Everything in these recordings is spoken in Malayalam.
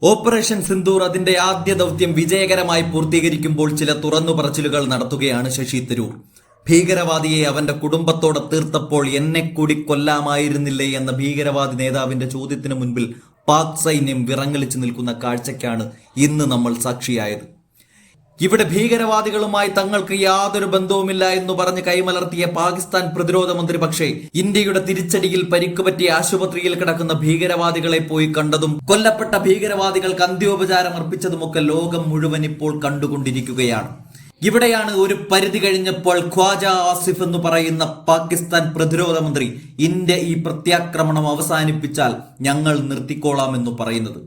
ഓപ്പറേഷൻ സിന്ദൂർ അതിന്റെ ആദ്യ ദൗത്യം വിജയകരമായി പൂർത്തീകരിക്കുമ്പോൾ ചില തുറന്നു പറച്ചിലുകൾ നടത്തുകയാണ് ശശി തരൂർ. ഭീകരവാദിയെ അവന്റെ കുടുംബത്തോടെ തീർത്തപ്പോൾ എന്നെ കൂടി കൊല്ലാമായിരുന്നില്ലേ എന്ന ഭീകരവാദി നേതാവിന്റെ ചോദ്യത്തിന് മുൻപിൽ പാക് സൈന്യം വിറങ്ങലിച്ചു നിൽക്കുന്ന കാഴ്ചയ്ക്കാണ് ഇന്ന് നമ്മൾ സാക്ഷിയായത്. ഇവിടെ ഭീകരവാദികളുമായി തങ്ങൾക്ക് യാതൊരു ബന്ധവുമില്ല എന്ന് പറഞ്ഞ് കൈമലർത്തിയ പാകിസ്ഥാൻ പ്രതിരോധ മന്ത്രി പക്ഷേ ഇന്ത്യയുടെ തിരിച്ചടിയിൽ പരിക്കുപറ്റിയ ആശുപത്രിയിൽ കിടക്കുന്ന ഭീകരവാദികളെ പോയി കണ്ടതും കൊല്ലപ്പെട്ട ഭീകരവാദികൾക്ക് അന്ത്യോപചാരം അർപ്പിച്ചതുമൊക്കെ ലോകം മുഴുവൻ ഇപ്പോൾ കണ്ടുകൊണ്ടിരിക്കുകയാണ്. ഇവിടെയാണ് ഒരു പരിധി കഴിഞ്ഞപ്പോൾ ഖ്വാജ ആസിഫ് എന്ന് പറയുന്ന പാകിസ്ഥാൻ പ്രതിരോധ മന്ത്രി ഇന്ത്യ ഈ പ്രത്യാക്രമണം അവസാനിപ്പിച്ചാൽ ഞങ്ങൾ നിർത്തിക്കോളാമെന്ന് പറയുന്നത്.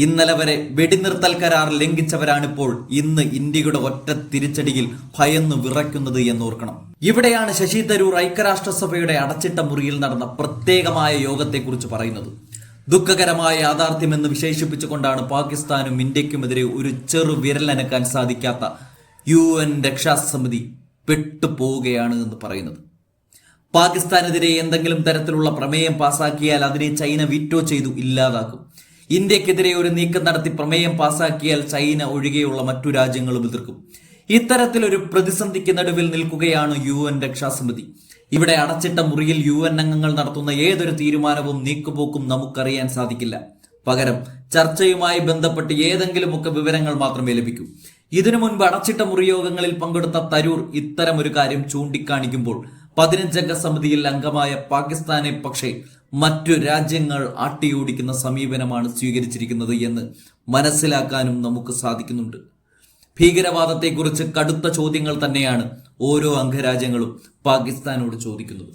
ഇന്നലെ വരെ വെടിനിർത്തൽ കരാർ ലംഘിച്ചവരാണിപ്പോൾ ഇന്ന് ഇന്ത്യയുടെ ഒറ്റ തിരിച്ചടിയിൽ ഭയന്ന് വിറയ്ക്കുന്നത് എന്നോർക്കണം. ഇവിടെയാണ് ശശി തരൂർ ഐക്യരാഷ്ട്രസഭയുടെ അടച്ചിട്ട മുറിയിൽ നടന്ന പ്രത്യേകമായ യോഗത്തെക്കുറിച്ച് പറയുന്നത്. ദുഃഖകരമായ യാഥാർത്ഥ്യമെന്ന് വിശേഷിപ്പിച്ചുകൊണ്ടാണ് പാകിസ്ഥാനും ഇന്ത്യക്കുമെതിരെ ഒരു ചെറു വിരലനക്കാൻ സാധിക്കാത്ത UN രക്ഷാസമിതി പെട്ടുപോവുകയാണ് എന്ന് പറയുന്നത്. പാകിസ്ഥാനെതിരെ എന്തെങ്കിലും തരത്തിലുള്ള പ്രമേയം പാസാക്കിയാൽ അതിനെ ചൈന വീറ്റോ ചെയ്തു ഇല്ലാതാക്കും. ഇന്ത്യക്കെതിരെ ഒരു നീക്കം നടത്തി പ്രമേയം പാസാക്കിയാൽ ചൈന ഒഴികെയുള്ള മറ്റു രാജ്യങ്ങളും എതിർക്കും. ഇത്തരത്തിലൊരു പ്രതിസന്ധിക്ക് നടുവിൽ നിൽക്കുകയാണ് UN രക്ഷാസമിതി. ഇവിടെ അടച്ചിട്ട മുറിയിൽ UN അംഗങ്ങൾ നടത്തുന്ന ഏതൊരു തീരുമാനവും നീക്കുപോക്കും നമുക്കറിയാൻ സാധിക്കില്ല. പകരം ചർച്ചയുമായി ബന്ധപ്പെട്ട് ഏതെങ്കിലുമൊക്കെ വിവരങ്ങൾ മാത്രമേ ലഭിക്കൂ. ഇതിനു മുൻപ് അടച്ചിട്ട മുറിയോഗങ്ങളിൽ പങ്കെടുത്ത തരൂർ ഇത്തരം ഒരു കാര്യം ചൂണ്ടിക്കാണിക്കുമ്പോൾ 15 സമിതിയിൽ അംഗമായ പാകിസ്ഥാനെ പക്ഷേ മറ്റു രാജ്യങ്ങൾ ആട്ടിയോടിക്കുന്ന സമീപനമാണ് സ്വീകരിച്ചിരിക്കുന്നത് എന്ന് മനസ്സിലാക്കാനും നമുക്ക് സാധിക്കുന്നുണ്ട്. ഭീകരവാദത്തെക്കുറിച്ച് കടുത്ത ചോദ്യങ്ങൾ തന്നെയാണ് ഓരോ അംഗരാജ്യങ്ങളും പാകിസ്ഥാനോട് ചോദിക്കുന്നത്.